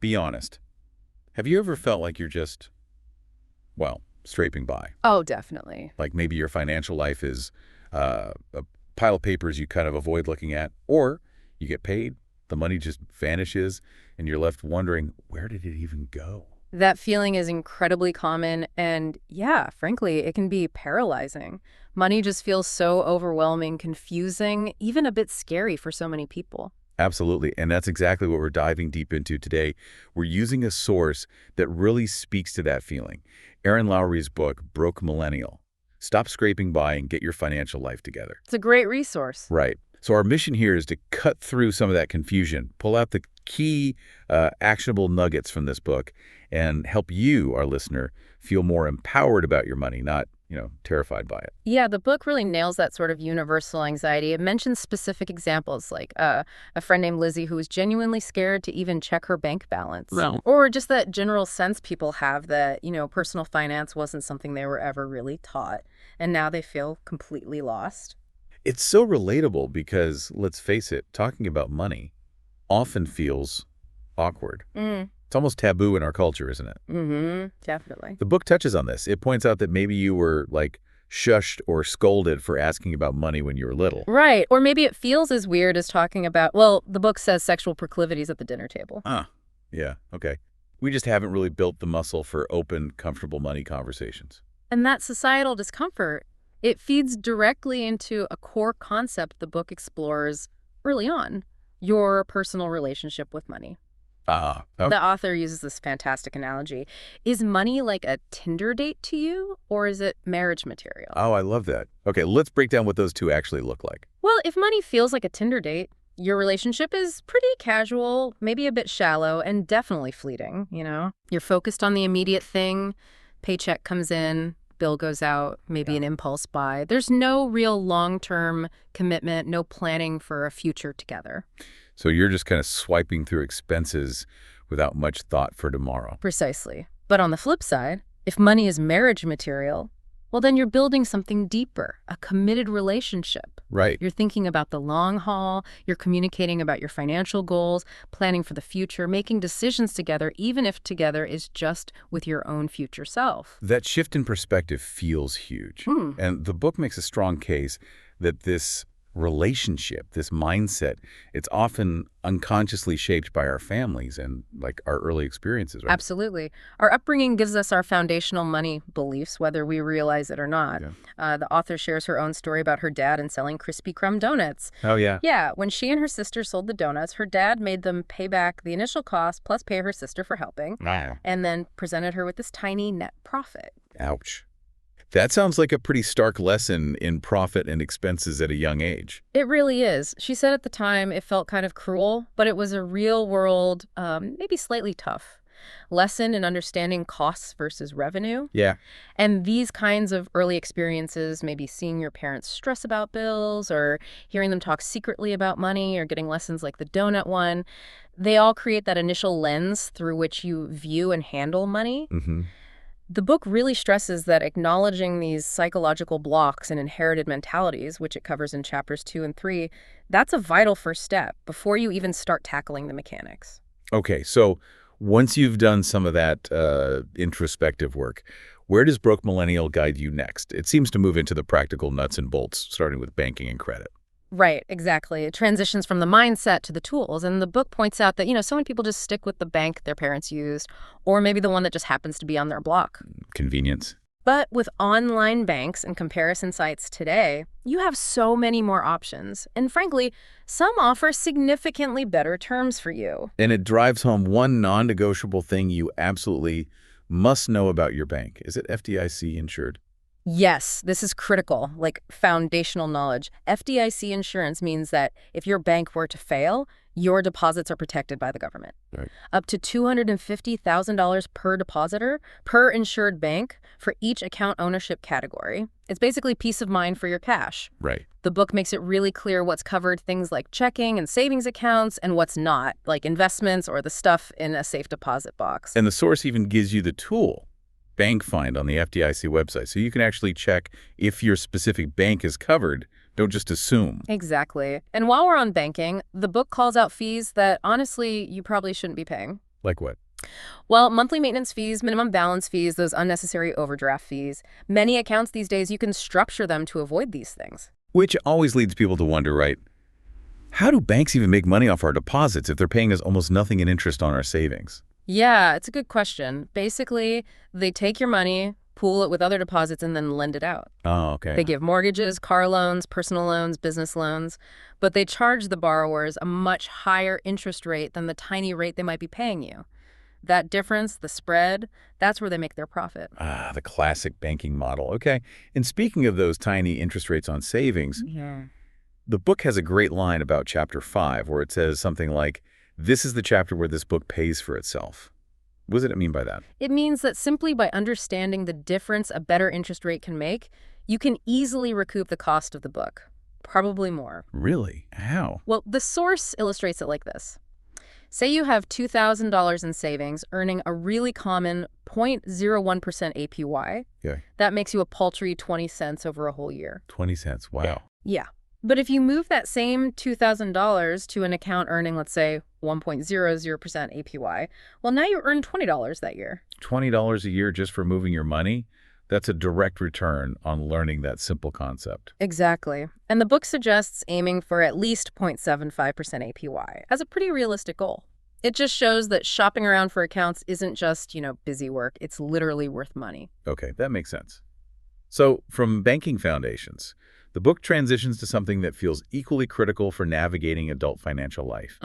Be honest. Have you ever felt like you're just, well, scraping by? Oh, definitely. Like maybe your financial life is a pile of papers you kind of avoid looking at, or you get paid, the money just vanishes, and you're left wondering, where did it even go? That feeling is incredibly common, and yeah, frankly, it can be paralyzing. Money just feels so overwhelming, confusing, even a bit scary for so many people. Absolutely, and that's exactly what we're diving deep into today. We're using a source that really speaks to that feeling. Aaron Lowry's book, Broke Millennial. Stop scraping by and get your financial life together. It's a great resource. Right. So our mission here is to cut through some of that confusion, pull out the key actionable nuggets from this book, and help you, our listener, feel more empowered about your money, not, terrified by it. Yeah, the book really nails that sort of universal anxiety. It mentions specific examples like a friend named Lizzie who was genuinely scared to even check her bank balance. Well, Or just that general sense people have that, personal finance wasn't something they were ever really taught. And now they feel completely lost. it's so relatable because, let's face it, talking about money often feels awkward. It's almost taboo in our culture, isn't it? Definitely. The book touches on this. It points out that maybe you were, like, shushed or scolded for asking about money when you were little. Right. Or maybe it feels as weird as talking about, well, the book says sexual proclivities at the dinner table. Yeah, okay. We just haven't really built the muscle for open, comfortable money conversations. And that societal discomfort, it feeds directly into a core concept the book explores early on, your personal relationship with money. Okay. The author uses this fantastic analogy. Is money like a Tinder date to you, or is it marriage material? Oh, I love that. Okay, let's break down what those two actually look like. Well, if money feels like a Tinder date, your relationship is pretty casual, maybe a bit shallow, and definitely fleeting, You're focused on the immediate thing, paycheck comes in, bill goes out, maybe an impulse buy. There's no real long-term commitment, no planning for a future together. So you're just kind of swiping through expenses without much thought for tomorrow. Precisely. But on the flip side, if money is marriage material, well, then you're building something deeper, a committed relationship. Right. You're thinking about the long haul, you're communicating about your financial goals, planning for the future, making decisions together, even if together is just with your own future self. That shift in perspective feels huge. And the book makes a strong case that this relationship, this mindset, it's often unconsciously shaped by our families and like our early experiences, right? Absolutely. Our upbringing gives us our foundational money beliefs, whether we realize it or not. Yeah. The author shares her own story about her dad and selling Krispy Kreme donuts. Oh, yeah. Yeah, when she and her sister sold the donuts, her dad made them pay back the initial cost plus pay her sister for helping, Wow. and then presented her with this tiny net profit. Ouch. That sounds like a pretty stark lesson in profit and expenses at a young age. It really is. She said at the time it felt kind of cruel, but it was a real world, maybe slightly tough lesson in understanding costs versus revenue. Yeah. And these kinds of early experiences, maybe seeing your parents stress about bills or hearing them talk secretly about money or getting lessons like the donut one, they all create that initial lens through which you view and handle money. The book really stresses that acknowledging these psychological blocks and inherited mentalities, which it covers in chapters 2 and 3, that's a vital first step before you even start tackling the mechanics. Okay, so once you've done some of that introspective work, where does Broke Millennial guide you next? It seems to move into the practical nuts and bolts, starting with banking and credit. Right, exactly. It transitions from the mindset to the tools. And the book points out that, so many people just stick with the bank their parents used, or maybe the one that just happens to be on their block. Convenience. But with online banks and comparison sites today, you have so many more options. And frankly, some offer significantly better terms for you. And it drives home one non-negotiable thing you absolutely must know about your bank. Is it FDIC insured? Yes, this is critical, like foundational knowledge. FDIC insurance means that if your bank were to fail, your deposits are protected by the government. Right. Up to $250,000 per depositor, per insured bank, for each account ownership category. It's basically peace of mind for your cash. Right. The book makes it really clear what's covered, things like checking and savings accounts, and what's not, like investments or the stuff in a safe deposit box. And the source even gives you the tool, Bank Find, on the FDIC website, so you can actually check if your specific bank is covered. Don't just assume. Exactly. And while we're on banking, the book calls out fees that, honestly, you probably shouldn't be paying. Like what? Well, monthly maintenance fees, minimum balance fees, those unnecessary overdraft fees. Many accounts these days, you can structure them to avoid these things. Which always leads people to wonder, right? How do banks even make money off our deposits if they're paying us almost nothing in interest on our savings? Yeah, it's a good question. Basically, they take your money, pool it with other deposits, and then lend it out. Oh, okay. They give mortgages, car loans, personal loans, business loans, but they charge the borrowers a much higher interest rate than the tiny rate they might be paying you. That difference, the spread, that's where they make their profit. Ah, the classic banking model. Okay. And speaking of those tiny interest rates on savings, Yeah. the book has a great line about Chapter 5 where it says something like, "This is the chapter where this book pays for itself." What does it mean by that? It means that simply by understanding the difference a better interest rate can make, you can easily recoup the cost of the book. Probably more. Really? How? Well, the source illustrates it like this. Say you have $2,000 in savings, earning a really common 0.01% APY. Yeah. That makes you a paltry 20 cents over a whole year. 20 cents. Wow. Yeah. But if you move that same $2,000 to an account earning, let's say, 1.00% APY, well, now you earn $20 that year. $20 a year just for moving your money? That's a direct return on learning that simple concept. Exactly. And the book suggests aiming for at least 0.75% APY as a pretty realistic goal. It just shows that shopping around for accounts isn't just, busy work. It's literally worth money. Okay, that makes sense. So, from banking foundations, the book transitions to something that feels equally critical for navigating adult financial life.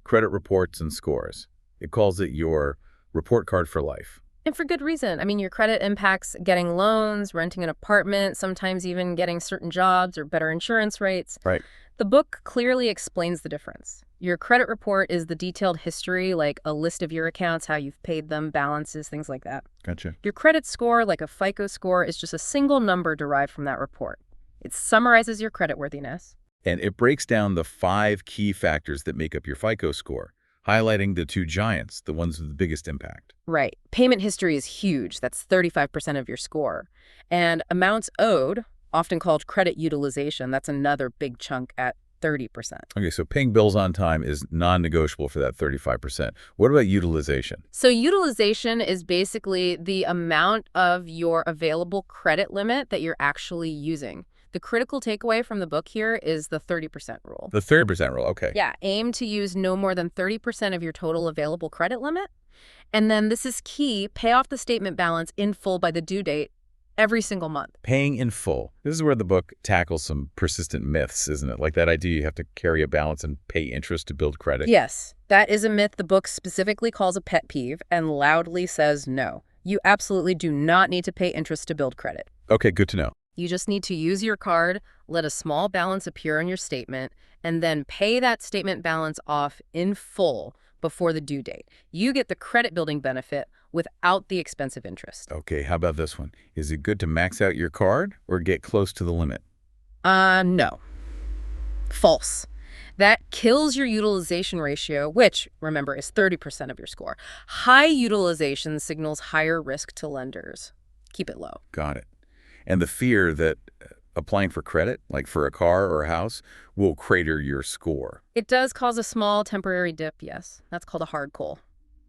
Credit reports and scores. It calls it your report card for life. And for good reason. I mean, your credit impacts getting loans, renting an apartment, sometimes even getting certain jobs or better insurance rates. Right. The book clearly explains the difference. Your credit report is the detailed history, like a list of your accounts, how you've paid them, balances, things like that. Gotcha. Your credit score, like a FICO score, is just a single number derived from that report. It summarizes your creditworthiness. And it breaks down the 5 key factors that make up your FICO score, highlighting the 2 giants, the ones with the biggest impact. Right. Payment history is huge. That's 35% of your score. And amounts owed, often called credit utilization, that's another big chunk at 30%. Okay, so paying bills on time is non-negotiable for that 35%. What about utilization? So utilization is basically the amount of your available credit limit that you're actually using. The critical takeaway from the book here is the 30% rule. The 30% rule, okay. Yeah, aim to use no more than 30% of your total available credit limit. And then this is key, pay off the statement balance in full by the due date every single month. Paying in full. This is where the book tackles some persistent myths, isn't it? Like that idea you have to carry a balance and pay interest to build credit. Yes, that is a myth the book specifically calls a pet peeve and loudly says no. You absolutely do not need to pay interest to build credit. Okay, good to know. You just need to use your card, let a small balance appear on your statement, and then pay that statement balance off in full before the due date. You get the credit building benefit without the expensive interest. Okay, how about this one? Is it good to max out your card or get close to the limit? No. False. That kills your utilization ratio, which, remember, is 30% of your score. High utilization signals higher risk to lenders. Keep it low. Got it. And the fear that applying for credit, like for a car or a house, will crater your score. It does cause a small temporary dip, yes. That's called a hard pull.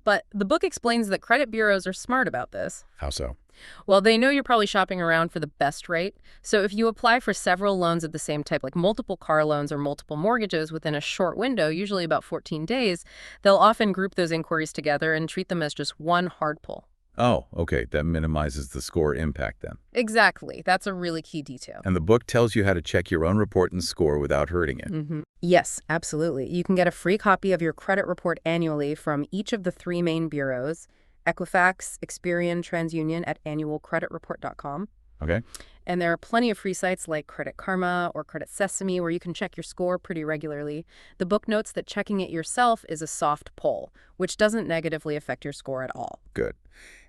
But the book explains that credit bureaus are smart about this. How so? Well, they know you're probably shopping around for the best rate. So if you apply for several loans of the same type, like multiple car loans or multiple mortgages within a short window, usually about 14 days, they'll often group those inquiries together and treat them as just one hard pull. Oh, okay. That minimizes the score impact then. Exactly. That's a really key detail. And the book tells you how to check your own report and score without hurting it. Yes, absolutely. You can get a free copy of your credit report annually from each of the 3 main bureaus, Equifax, Experian, TransUnion at annualcreditreport.com. Okay. And there are plenty of free sites like Credit Karma or Credit Sesame where you can check your score pretty regularly. The book notes that checking it yourself is a soft pull, which doesn't negatively affect your score at all. Good.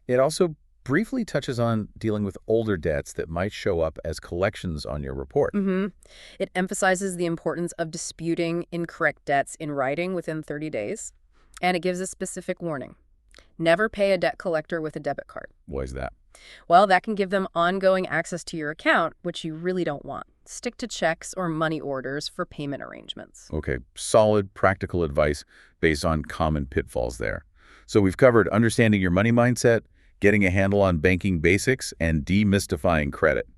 It also briefly touches on dealing with older debts that might show up as collections on your report. It emphasizes the importance of disputing incorrect debts in writing within 30 days. And it gives a specific warning. Never pay a debt collector with a debit card. Why is that? Well, that can give them ongoing access to your account, which you really don't want. Stick to checks or money orders for payment arrangements. Okay, solid practical advice based on common pitfalls there. So we've covered understanding your money mindset, getting a handle on banking basics, and demystifying credit.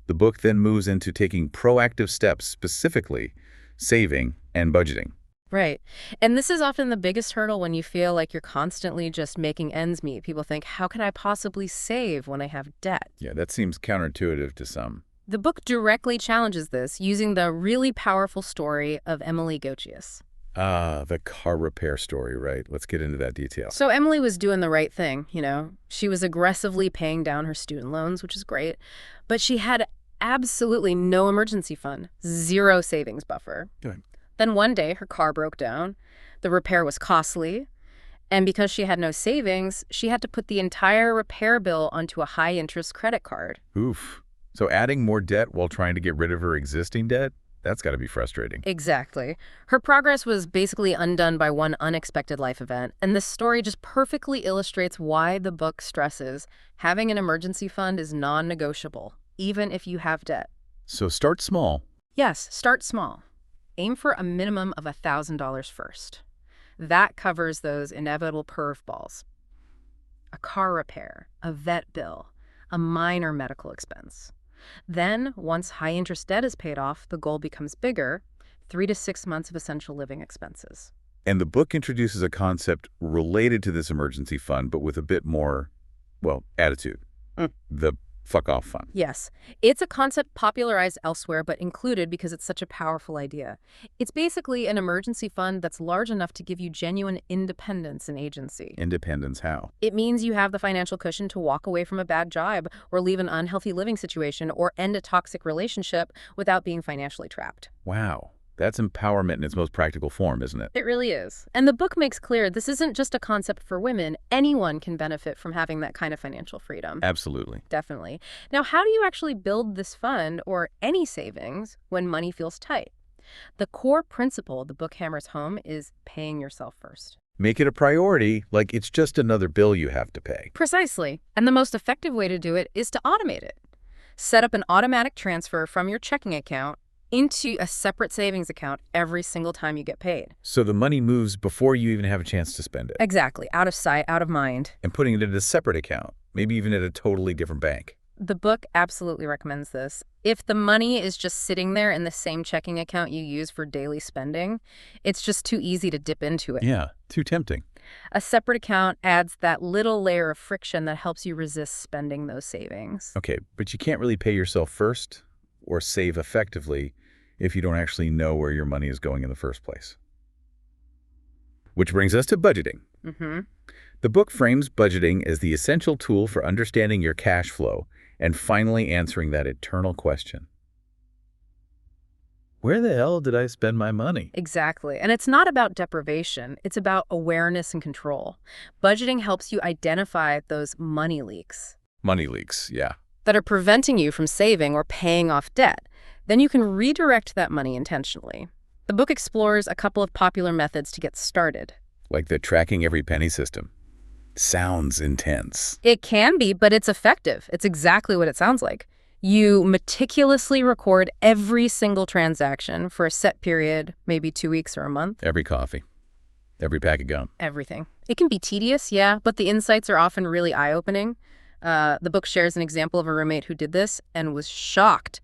The book then moves into taking proactive steps, specifically saving and budgeting. Right. And this is often the biggest hurdle when you feel like you're constantly just making ends meet. People think, how can I possibly save when I have debt? Yeah, that seems counterintuitive to some. The book directly challenges this using the really powerful story of Emily Gochius. Ah, the car repair story, right? Let's get into that detail. So Emily was doing the right thing, you know. She was aggressively paying down her student loans, which is great. But she had absolutely no emergency fund, zero savings buffer. Good. Then one day, her car broke down. The repair was costly. And because she had no savings, she had to put the entire repair bill onto a high-interest credit card. Oof. So adding more debt while trying to get rid of her existing debt? That's got to be frustrating. Exactly. Her progress was basically undone by one unexpected life event. And this story just perfectly illustrates why the book stresses having an emergency fund is non-negotiable, even if you have debt. So start small. Yes, start small. Aim for a minimum of $1,000 first. That covers those inevitable curveballs. A car repair, a vet bill, a minor medical expense. Then, once high-interest debt is paid off, the goal becomes bigger, 3 to 6 months of essential living expenses. And the book introduces a concept related to this emergency fund, but with a bit more, well, attitude. The fuck-off fund. Yes. It's a concept popularized elsewhere, but included because it's such a powerful idea. It's basically an emergency fund that's large enough to give you genuine independence and agency. Independence how? It means you have the financial cushion to walk away from a bad job or leave an unhealthy living situation or end a toxic relationship without being financially trapped. Wow. That's empowerment in its most practical form, isn't it? It really is. And the book makes clear this isn't just a concept for women. Anyone can benefit from having that kind of financial freedom. Absolutely. Definitely. Now, how do you actually build this fund or any savings when money feels tight? The core principle the book hammers home is paying yourself first. Make it a priority, like it's just another bill you have to pay. Precisely. And the most effective way to do it is to automate it. Set up an automatic transfer from your checking account into a separate savings account every single time you get paid. So the money moves before you even have a chance to spend it. Exactly. Out of sight, out of mind. And putting it in a separate account, maybe even at a totally different bank. The book absolutely recommends this. If the money is just sitting there in the same checking account you use for daily spending, it's just too easy to dip into it. Yeah, too tempting. A separate account adds that little layer of friction that helps you resist spending those savings. Okay, but you can't really pay yourself first or save effectively if you don't actually know where your money is going in the first place. Which brings us to budgeting. The book frames budgeting as the essential tool for understanding your cash flow and finally answering that eternal question. Where the hell did I spend my money? Exactly. And it's not about deprivation. It's about awareness and control. Budgeting helps you identify those money leaks. Money leaks, yeah. That are preventing you from saving or paying off debt. Then you can redirect that money intentionally. The book explores a couple of popular methods to get started. Like the tracking every penny system. Sounds intense. It can be, but it's effective. It's exactly what it sounds like. You meticulously record every single transaction for a set period, maybe 2 weeks or a month. Every coffee. Every pack of gum. Everything. It can be tedious, yeah, but the insights are often really eye-opening. The book shares an example of a roommate who did this and was shocked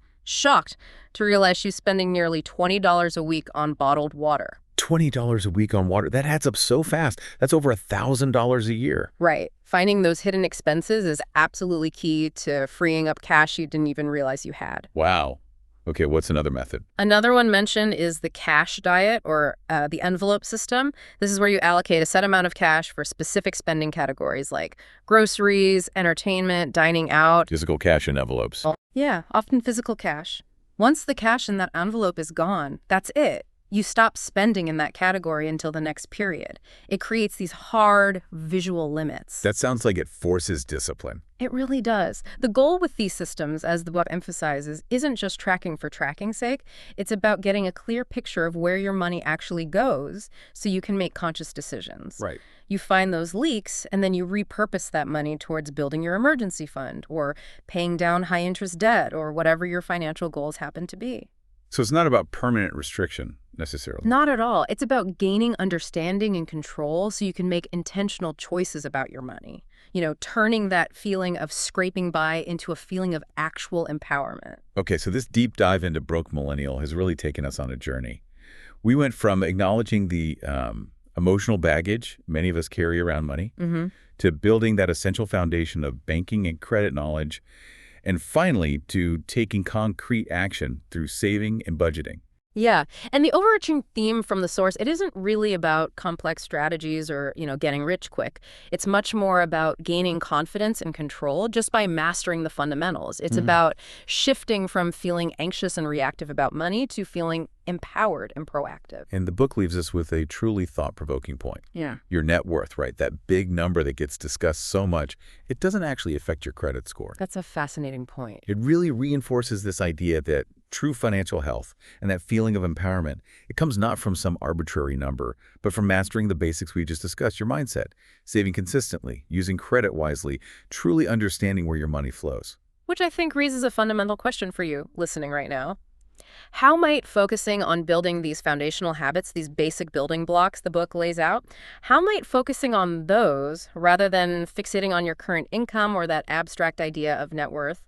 to realize she's spending nearly $20 a week on bottled water. $20 a week on water. That adds up so fast. That's over $1,000 a year. Right. Finding those hidden expenses is absolutely key to freeing up cash you didn't even realize you had. Wow. Okay, what's another method? Another one mentioned is the cash diet or the envelope system. This is where you allocate a set amount of cash for specific spending categories like groceries, entertainment, dining out. Physical cash in envelopes. Yeah, often physical cash. Once the cash in that envelope is gone, that's it. You stop spending in that category until the next period. It creates these hard visual limits. That sounds like it forces discipline. It really does. The goal with these systems, as the book emphasizes, isn't just tracking for tracking's sake. It's about getting a clear picture of where your money actually goes so you can make conscious decisions. Right. You find those leaks, and then you repurpose that money towards building your emergency fund or paying down high-interest debt or whatever your financial goals happen to be. So it's not about permanent restriction, necessarily. Not at all. It's about gaining understanding and control so you can make intentional choices about your money. Turning that feeling of scraping by into a feeling of actual empowerment. Okay, so this deep dive into Broke Millennial has really taken us on a journey. We went from acknowledging the emotional baggage many of us carry around money to building that essential foundation of banking and credit knowledge, and finally to taking concrete action through saving and budgeting. Yeah. And the overarching theme from the source, it isn't really about complex strategies or, getting rich quick. It's much more about gaining confidence and control just by mastering the fundamentals. It's about shifting from feeling anxious and reactive about money to feeling empowered and proactive. And the book leaves us with a truly thought-provoking point. Yeah. Your net worth, right? That big number that gets discussed so much, it doesn't actually affect your credit score. That's a fascinating point. It really reinforces this idea that true financial health and that feeling of empowerment, it comes not from some arbitrary number, but from mastering the basics we just discussed, your mindset, saving consistently, using credit wisely, truly understanding where your money flows. Which I think raises a fundamental question for you listening right now. How might focusing on building these foundational habits, these basic building blocks the book lays out, how might focusing on those, rather than fixating on your current income or that abstract idea of net worth,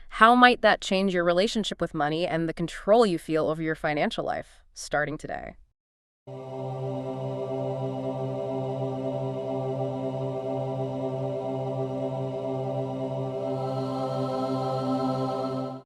how might that change your relationship with money and the control you feel over your financial life, starting today?